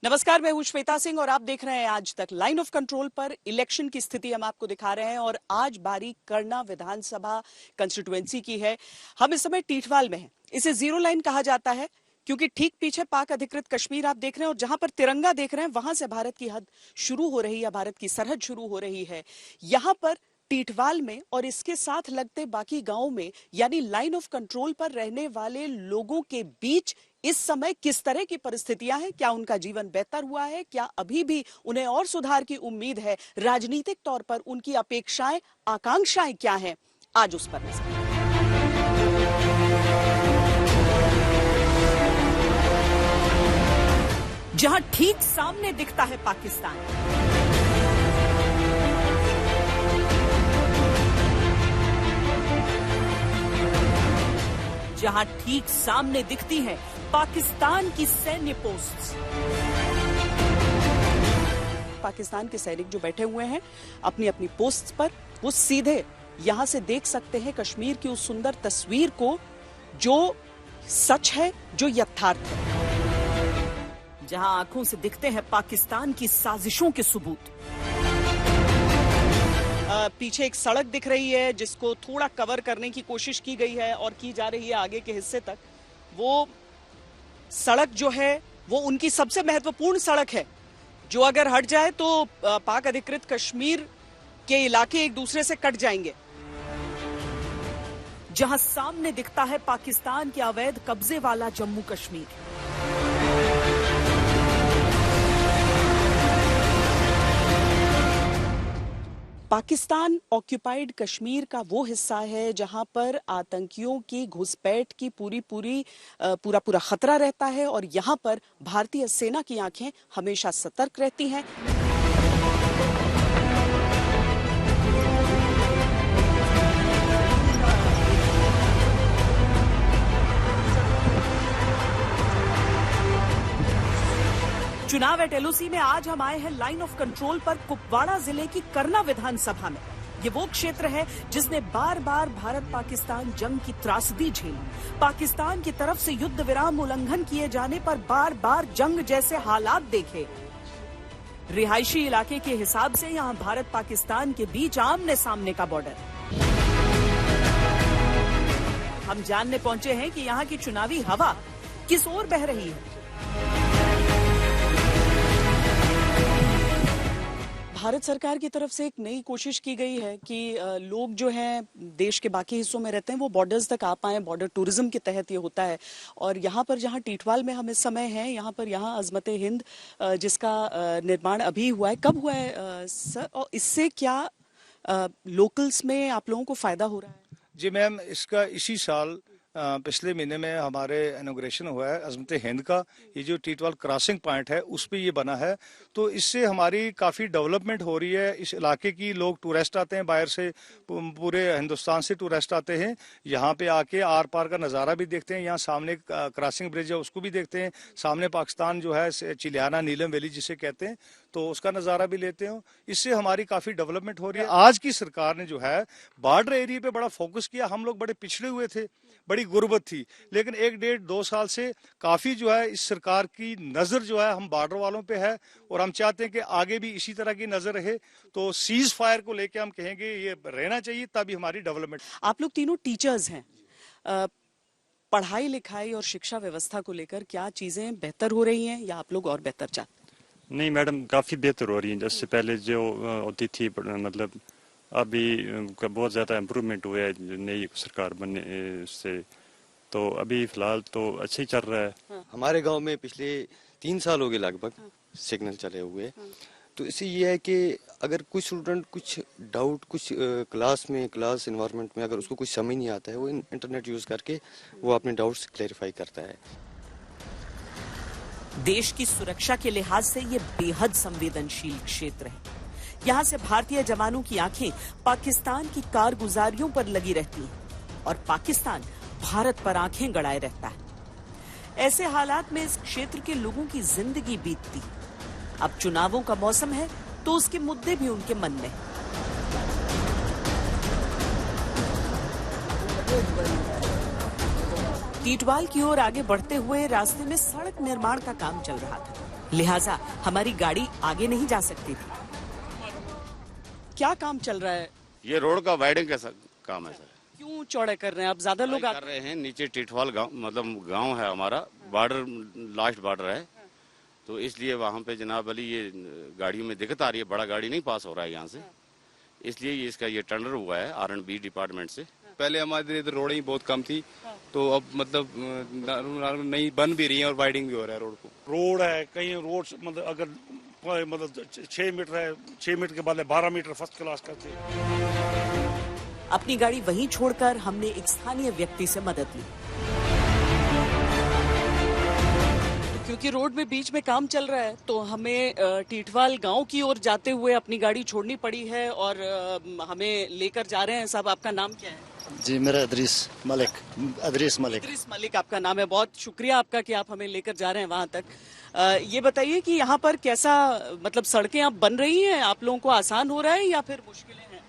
नमस्कार, मैं हूं श्वेता सिंह और आप देख रहे हैं आज तक। लाइन ऑफ कंट्रोल पर इलेक्शन की स्थिति हम आपको दिखा रहे हैं और आज बारी करना विधानसभा कंस्टिट्यूएंसी की है। हम इस समय टीटवाल में हैं। इसे जीरो लाइन कहा जाता है क्योंकि ठीक पीछे पाक अधिकृत कश्मीर आप देख रहे हैं और जहां पर तिरंगा देख रहे हैं वहां से भारत की हद शुरू हो रही है, भारत की सरहद शुरू हो रही है। यहां पर टीटवाल में और इसके साथ लगते बाकी गांवों में यानी लाइन ऑफ कंट्रोल पर रहने वाले लोगों के बीच इस समय किस तरह की परिस्थितियां हैं? क्या उनका जीवन बेहतर हुआ है? क्या अभी भी उन्हें और सुधार की उम्मीद है? राजनीतिक तौर पर उनकी अपेक्षाएं, आकांक्षाएं क्या हैं? आज उस पर नजर। जहां ठीक सामने दिखता है पाकिस्तान, जहां ठीक सामने दिखती है पाकिस्तान की सैन्य पोस्ट। पाकिस्तान के सैनिक जो बैठे हुए हैं अपनी अपनी पोस्ट पर, वो सीधे यहां से देख सकते हैं कश्मीर की उस सुंदर तस्वीर को जो सच है, जो यथार्थ है। जहां आंखों से दिखते हैं पाकिस्तान की साजिशों के सबूत। पीछे एक सड़क दिख रही है जिसको थोड़ा कवर करने की कोशिश की गई है और की जा रही है आगे के हिस्से तक। वो सड़क जो है वो उनकी सबसे महत्वपूर्ण सड़क है जो अगर हट जाए तो पाक अधिकृत कश्मीर के इलाके एक दूसरे से कट जाएंगे। जहां सामने दिखता है पाकिस्तान के अवैध कब्जे वाला जम्मू कश्मीर। पाकिस्तान ऑक्यूपाइड कश्मीर का वो हिस्सा है जहां पर आतंकियों की घुसपैठ की पूरा खतरा रहता है और यहां पर भारतीय सेना की आंखें हमेशा सतर्क रहती हैं। चुनाव एट एलओसी में आज हम आए हैं लाइन ऑफ कंट्रोल पर कुपवाड़ा जिले की करना विधानसभा में। ये वो क्षेत्र है जिसने बार बार भारत पाकिस्तान जंग की त्रासदी झेली। पाकिस्तान की तरफ से युद्ध विराम उल्लंघन किए जाने पर बार बार जंग जैसे हालात देखे। रिहायशी इलाके के हिसाब से यहाँ भारत पाकिस्तान के बीच आमने सामने का बॉर्डर। हम जानने पहुंचे हैं कि यहाँ की चुनावी हवा किस ओर बह रही है। भारत सरकार की तरफ से एक नई कोशिश की गई है कि लोग जो हैं देश के बाकी हिस्सों में रहते हैं वो बॉर्डर्स तक आ पाएं। बॉर्डर टूरिज्म के तहत ये होता है और यहाँ पर जहाँ टीटवाल में हम इस समय हैं, यहाँ अजमत हिंद जिसका निर्माण अभी हुआ है। कब हुआ है सर, और इससे क्या लोकल्स में आप लोगों को फायदा हो रहा है? जी मैम, इसका इसी साल पिछले महीने में हमारे इनॉग्रेशन हुआ है अजमत हिंद का। ये जो टीटवाल क्रॉसिंग पॉइंट है उस पे ये बना है, तो इससे हमारी काफ़ी डेवलपमेंट हो रही है। इस इलाके की लोग टूरिस्ट आते हैं, बाहर से पूरे हिंदुस्तान से टूरिस्ट आते हैं, यहाँ पे आके आर पार का नज़ारा भी देखते हैं। यहाँ सामने क्रॉसिंग ब्रिज है उसको भी देखते हैं, सामने पाकिस्तान जो है चिलियाना नीलम वैली जिसे कहते हैं, तो उसका नज़ारा भी लेते हो। इससे हमारी काफ़ी डेवलपमेंट हो रही है। आज की सरकार ने जो है बॉर्डर एरिया पे बड़ा फोकस किया। हम लोग बड़े पिछड़े हुए थे, बड़ी गुर्बत थी, लेकिन 1-1.5-2 साल से काफ़ी जो है इस सरकार की नज़र जो है हम बॉर्डर वालों पे है और हम चाहते हैं कि आगे भी इसी तरह की नज़र रहे। तो सीज फायर को लेके हम कहेंगे ये रहना चाहिए, तभी हमारी डेवलपमेंट। आप लोग तीनों टीचर्स हैं, पढ़ाई लिखाई और शिक्षा व्यवस्था को लेकर क्या चीजें बेहतर हो रही हैं या आप लोग और बेहतर चाहते हैं? नहीं मैडम, काफ़ी बेहतर हो रही है। जैसे पहले जो होती थी, मतलब अभी बहुत ज़्यादा इम्प्रूवमेंट हुआ है नई सरकार बनने से, तो अभी फिलहाल तो अच्छा ही चल रहा है। हमारे गांव में पिछले 3 साल हो गए लगभग सिग्नल चले हुए। तो इससे ये है कि अगर कुछ स्टूडेंट कुछ डाउट कुछ क्लास इन्वायरमेंट में अगर उसको कुछ समझ नहीं आता है, वो इंटरनेट यूज़ करके वो अपने डाउट्स क्लैरिफाई करता है। देश की सुरक्षा के लिहाज से ये बेहद संवेदनशील क्षेत्र है। यहाँ से भारतीय जवानों की आंखें पाकिस्तान की कारगुजारियों पर लगी रहती हैं और पाकिस्तान भारत पर आंखें गड़ाए रहता है। ऐसे हालात में इस क्षेत्र के लोगों की जिंदगी बीतती। अब चुनावों का मौसम है तो उसके मुद्दे भी उनके मन में। टीटवाल की ओर आगे बढ़ते हुए रास्ते में सड़क निर्माण का काम चल रहा था। लिहाजा हमारी गाड़ी आगे नहीं जा सकती थी। क्या काम चल रहा है? ये रोड का वाइडिंग का काम है सर। क्यों चौड़ा कर रहे हैं आप? ज्यादा लोग कर रहे हैं। नीचे टिटवाल गांव मतलब गांव है हमारा, बॉर्डर लास्ट बॉर्डर है, तो इसलिए वहां पे जनाब अली ये गाड़ियों में दिक्कत आ रही है, बड़ा गाड़ी नहीं पास हो रहा है यहाँ से, इसलिए इसका ये टेंडर हुआ है R&B डिपार्टमेंट से। पहले हमारे इधर रोड ही बहुत कम थी, तो अब मतलब नई बन भी रही है और वाइडिंग भी हो रहा है रोड को। रोड है कहीं रोड मतलब अगर 6 मीटर है, 6 मीटर के बाद 12 मीटर फर्स्ट क्लास करते हैं। अपनी गाड़ी वहीं छोड़कर हमने एक स्थानीय व्यक्ति से मदद ली। क्योंकि रोड में बीच में काम चल रहा है तो हमें टीटवाल गांव की ओर जाते हुए अपनी गाड़ी छोड़नी पड़ी है और हमें लेकर जा रहे हैं। साहब, आपका नाम क्या है? जी, मेरा अदरीस मलिक। इदरीस मलिक आपका नाम है। बहुत शुक्रिया आपका कि आप हमें लेकर जा रहे हैं वहां तक। ये बताइए कि यहाँ पर कैसा मतलब सड़कें अब बन रही हैं, आप लोगों को आसान हो रहा है या फिर मुश्किलें हैं?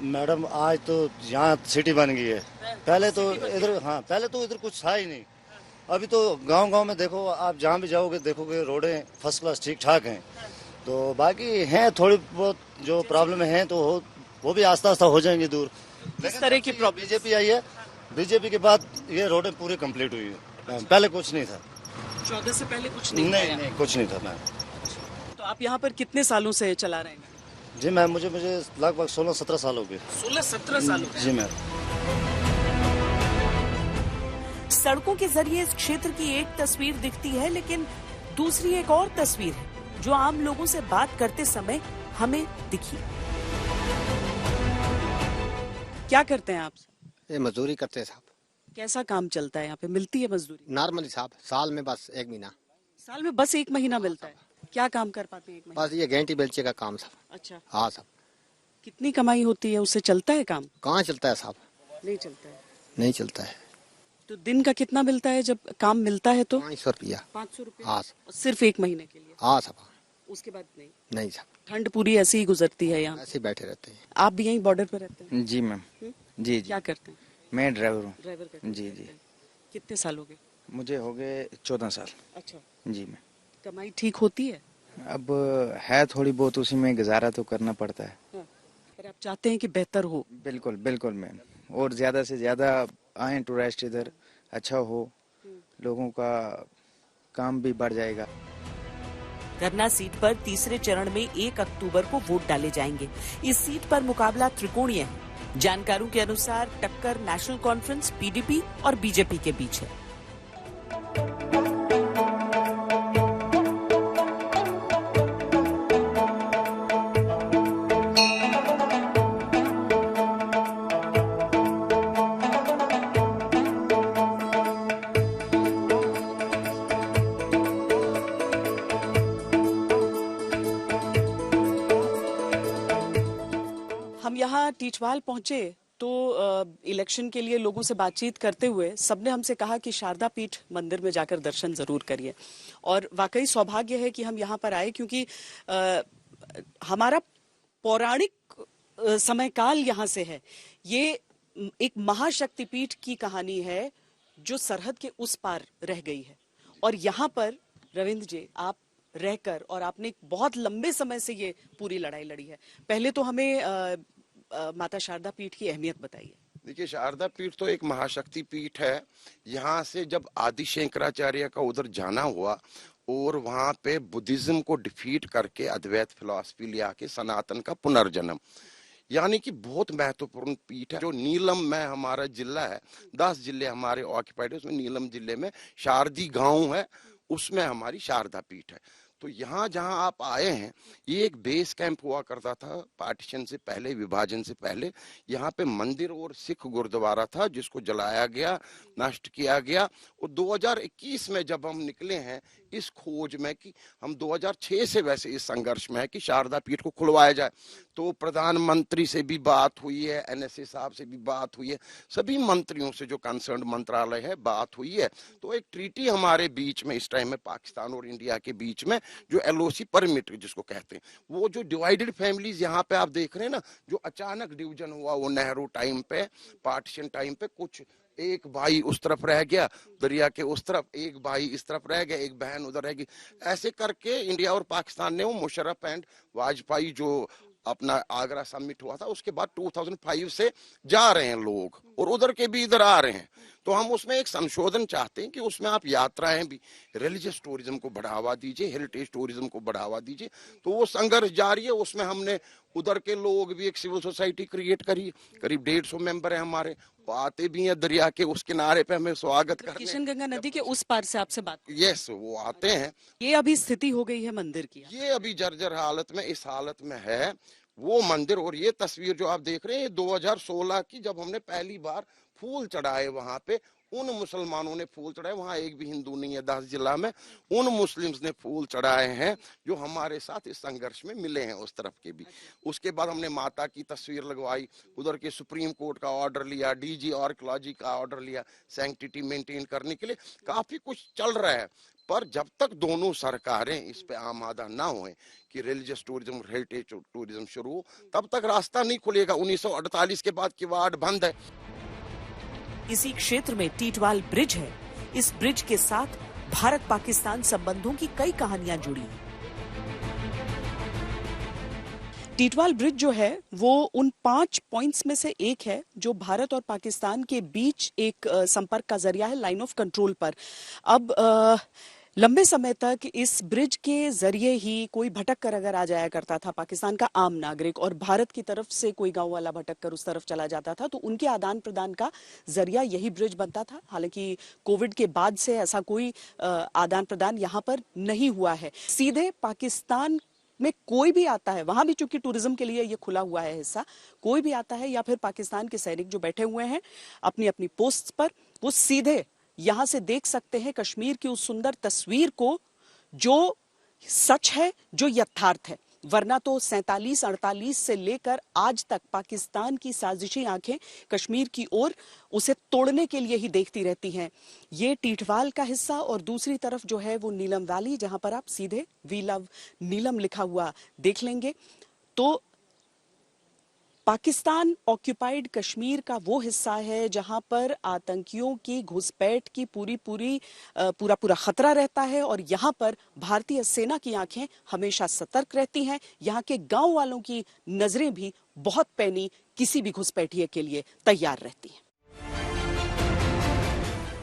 मैडम, आज तो यहाँ सिटी बन गई है। पहले तो इधर कुछ था ही नहीं। अभी तो गांव में देखो, आप जहाँ भी जाओगे देखोगे रोडें फर्स्ट क्लास ठीक ठाक हैं। तो बाकी हैं थोड़ी बहुत जो प्रॉब्लम है तो वो भी आस्ता आस्ता हो जाएंगी दूर। किस तरह की प्रॉब्लम? बीजेपी आई है, बीजेपी के बाद ये रोडें पूरी कंप्लीट हुई है। पहले कुछ नहीं था। 14 से पहले कुछ नहीं? नहीं, कुछ नहीं था मैम। तो आप यहाँ पर कितने सालों से चला रहे हैं? जी मैम, मुझे लगभग 16-17 साल हो गए। 16-17 साल हो गए? जी मैम। सड़कों के जरिए इस क्षेत्र की एक तस्वीर दिखती है, लेकिन दूसरी एक और तस्वीर है जो आम लोगों से बात करते समय हमें दिखी। क्या करते हैं आप? ये मजदूरी करते हैं साहब। कैसा काम चलता है यहाँ पे? मिलती है मजदूरी? नॉर्मली साहब, साल में बस 1 महीना। साल में बस 1 महीना मिलता है? क्या काम कर पाते हैं 1 महीना? बस ये घंटी बेलचे का काम साहब। अच्छा, हाँ साहब। कितनी कमाई होती है? उससे चलता है काम? कहाँ चलता है साहब, नहीं चलता है। नहीं चलता है। तो दिन का कितना मिलता है जब काम मिलता है? तो 500 रुपया। 500 रुपया? हाँ सिर्फ 1 महीने के लिए? हाँ साहब। उसके बाद नहीं? नहीं साहब, ठंड पूरी ऐसी ही गुजरती है यहाँ? ऐसे ही बैठे रहते हैं। आप भी यहीं बॉर्डर पे रहते हैं? जी मैम। जी। क्या करते हैं? मैं ड्राइवर हूँ। ड्राइवर करते हैं? जी। कितने साल हो गए? मुझे हो गए 14 साल। अच्छा। जी मैम। कमाई ठीक होती है? अब है थोड़ी बहुत, उसी में गुजारा तो करना पड़ता है। पर आप चाहते हैं कि बेहतर हो? बिल्कुल बिल्कुल मैम, और ज्यादा से ज्यादा आए टूरिस्ट इधर, अच्छा हो, लोगों का काम भी बढ़ जाएगा। करना सीट पर तीसरे चरण में 1 अक्टूबर को वोट डाले जाएंगे। इस सीट पर मुकाबला त्रिकोणीय है। जानकारों के अनुसार टक्कर नेशनल कॉन्फ्रेंस, PDP और बीजेपी के बीच है। हम यहाँ टीटवाल पहुंचे तो इलेक्शन के लिए लोगों से बातचीत करते हुए सबने हमसे कहा कि शारदा पीठ मंदिर में जाकर दर्शन जरूर करिए। और वाकई सौभाग्य है कि हम यहाँ पर आए, क्योंकि हमारा पौराणिक समय काल यहाँ से है। ये एक महाशक्तिपीठ की कहानी है जो सरहद के उस पार रह गई है। और यहाँ पर रविंद्र जी, आप रहकर और आपने बहुत लंबे समय से ये पूरी लड़ाई लड़ी है। पहले तो हमें माता शारदा पीठ की अहमियत बताइए। देखिए, शारदा पीठ तो एक महाशक्ति पीठ है। यहाँ से जब आदि शंकराचार्य का उधर जाना हुआ और वहाँ पे बुद्धिज्म को डिफीट करके अद्वैत फिलॉसफी ले आके सनातन का पुनर्जन्म, यानी कि बहुत महत्वपूर्ण पीठ है। जो नीलम में हमारा जिला है, 10 जिले हमारे ऑक्यूपाइड है, उसमें नीलम जिले में शारदी गांव है, उसमें हमारी शारदा पीठ है। तो यहाँ जहाँ आप आए हैं, ये एक बेस कैंप हुआ करता था पार्टीशन से पहले, विभाजन से पहले। यहाँ पे मंदिर और सिख गुरुद्वारा था जिसको जलाया गया, नष्ट किया गया। और 2021 में जब हम निकले हैं इस खोज में कि हम 2006 से वैसे इस संघर्ष में है कि शारदा पीठ को खुलवाया जाए, तो प्रधानमंत्री से भी बात हुई है, NSA साहब से भी बात हुई है, सभी मंत्रियों से जो कंसर्न मंत्रालय है बात हुई है। तो एक ट्रीटी हमारे बीच में इस टाइम में पाकिस्तान और इंडिया के बीच में, जो LOC परमिट जिसको कहते हैं, वो जो डिवाइडेड फैमिलीज यहाँ पे आप देख रहे हैं ना, जो अचानक डिवीजन हुआ वो नेहरू टाइम पे, पार्टीशन टाइम पे, कुछ एक भाई उस तरफ रह गया दरिया के उस तरफ, एक भाई इस तरफ रह गया, एक बहन उधर रह गई। ऐसे करके इंडिया और पाकिस्तान ने वो मुशर्रफ एंड वाजपेयी जो अपना आगरा समिट हुआ था उसके बाद 2005 से जा रहे हैं लोग और उधर के भी इधर आ रहे हैं। तो हम उसमें एक संशोधन चाहते हैं कि उसमें आप यात्राएं भी, रिलीजियस टूरिज्म को बढ़ावा दीजिए, हेरिटेज टूरिज्म को बढ़ावा दीजिए। तो वो संघर्ष जारी है। उसमें हमने उधर के लोग भी एक सिविल सोसाइटी क्रिएट करी, करीब 150 मेंबर है हमारे, वो आते भी हैं दरिया के उस किनारे पे हमें स्वागत करने। किशनगंगा नदी के उस पार से आपसे बात। यस, वो आते हैं। ये अभी स्थिति हो गई है मंदिर की, ये अभी जर्जर हालत में, इस हालत में है वो मंदिर। और ये तस्वीर जो आप देख रहे हैं 2016 की, जब हमने पहली बार फूल चढ़ाए वहां पे, उन मुसलमानों ने फूल चढ़ाए, वहां एक भी हिंदू नहीं है 10 जिला में, उन मुस्लिम्स ने फूल चढ़ाए हैं जो हमारे साथ इस संघर्ष में मिले हैं उस तरफ के भी। उसके बाद हमने माता की तस्वीर लगवाई, उधर के सुप्रीम कोर्ट का ऑर्डर लिया, डीजी आर्कियोलॉजी का ऑर्डर लिया सैंक्टिटी मेंटेन करने के लिए। काफी कुछ चल रहा है, पर जब तक दोनों सरकारें इस पे आमादा ना हुए कि रिलीजियस टूरिज्म, हेरिटेज टूरिज्म शुरू हो, तब तक रास्ता नहीं खुलेगा। 1948 के बाद किवाड़ बंद है। इसी क्षेत्र में टीटवाल ब्रिज है। इस ब्रिज के साथ भारत पाकिस्तान संबंधों की कई कहानियां जुड़ी हैं। टीटवाल ब्रिज जो है वो उन 5 पॉइंट्स में से एक है जो भारत और पाकिस्तान के बीच एक संपर्क का जरिया है, लाइन ऑफ कंट्रोल पर। अब लंबे समय तक इस ब्रिज के जरिए ही कोई भटक कर अगर आ जाया करता था पाकिस्तान का आम नागरिक, और भारत की तरफ से कोई गांव वाला भटक कर उस तरफ चला जाता था, तो उनके आदान प्रदान का जरिया यही ब्रिज बनता था। हालांकि कोविड के बाद से ऐसा कोई आदान प्रदान यहाँ पर नहीं हुआ है। सीधे पाकिस्तान में कोई भी आता है, वहां भी चूंकि टूरिज्म के लिए ये खुला हुआ है हिस्सा, कोई भी आता है या फिर पाकिस्तान के सैनिक जो बैठे हुए हैं अपनी अपनी पोस्ट पर, वो सीधे यहां से देख सकते हैं कश्मीर की उस सुंदर तस्वीर को जो सच है, जो यथार्थ है। वरना तो 47-48 से लेकर आज तक पाकिस्तान की साजिशी आंखें कश्मीर की ओर उसे तोड़ने के लिए ही देखती रहती हैं। ये टीटवाल का हिस्सा, और दूसरी तरफ जो है वो नीलम वैली, जहां पर आप सीधे वी लव नीलम लिखा हुआ देख लेंगे। तो पाकिस्तान ऑक्यूपाइड कश्मीर का वो हिस्सा है जहां पर आतंकियों की घुसपैठ की पूरा खतरा रहता है, और यहां पर भारतीय सेना की आंखें हमेशा सतर्क रहती हैं। यहां के गांव वालों की नजरें भी बहुत पैनी किसी भी घुसपैठिए के लिए तैयार रहती हैं।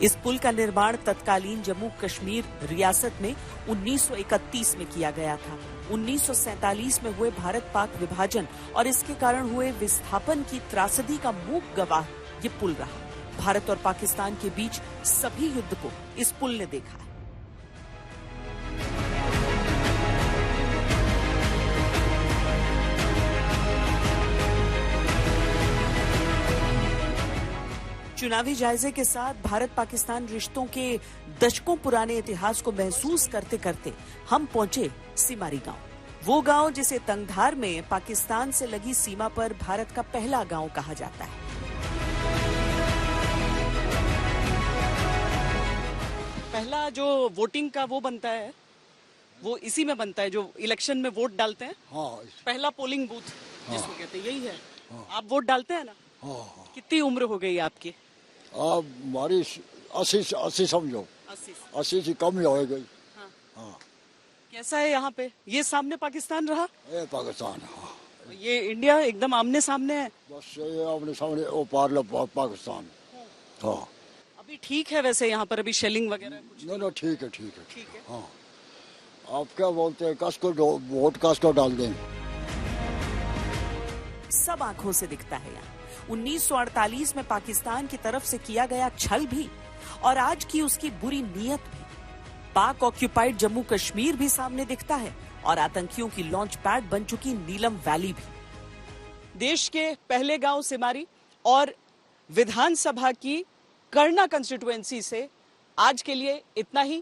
इस पुल का निर्माण तत्कालीन जम्मू कश्मीर रियासत में 1931 में किया गया था। 1947 में हुए भारत पाक विभाजन और इसके कारण हुए विस्थापन की त्रासदी का मूक गवाह ये पुल रहा। भारत और पाकिस्तान के बीच सभी युद्ध को इस पुल ने देखा है। चुनावी जायजे के साथ भारत पाकिस्तान रिश्तों के दशकों पुराने इतिहास को महसूस करते करते हम पहुंचे सिमारी गांव। वो गांव जिसे तंगधार में पाकिस्तान से लगी सीमा पर भारत का पहला गांव कहा जाता है। पहला जो वोटिंग का वो बनता है वो इसी में बनता है, जो इलेक्शन में वोट डालते हैं। हाँ, पहला पोलिंग बूथ जिसको कहते हैं यही है। हाँ, आप वोट डालते हैं ना? हाँ। कितनी उम्र हो गई आपकी? हमारी 80 समझो, 80 से कम ही हो गई। हाँ। हाँ। कैसा है यहाँ पे? ये सामने पाकिस्तान रहा? ये पाकिस्तान। हाँ। ये इंडिया एकदम आमने सामने है। बस ये आमने सामने वो पार पाकिस्तान। हाँ। अभी ठीक है वैसे यहाँ पर अभी शेलिंग वगैरह कुछ? नहीं, ठीक है, ठीक है, ठीक है। हाँ। आप क्या बोलते हैं, कसको वोट कसको डाल दें? सब आंखों से दिखता है यहाँ। 1948 में पाकिस्तान की तरफ से किया गया छल भी और आज की उसकी बुरी नीयत भी। पाक ऑक्यूपाइड जम्मू कश्मीर भी सामने दिखता है और आतंकियों की लॉन्च पैड बन चुकी नीलम वैली भी। देश के पहले गांव सिमारी और विधानसभा की करना कंस्टिट्यूएंसी से आज के लिए इतना ही।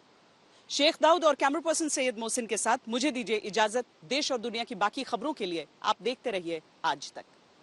शेख दाऊद और कैमरा पर्सन सैयद मोहसिन के साथ मुझे दीजिए इजाजत। देश और दुनिया की बाकी खबरों के लिए आप देखते रहिए आज तक।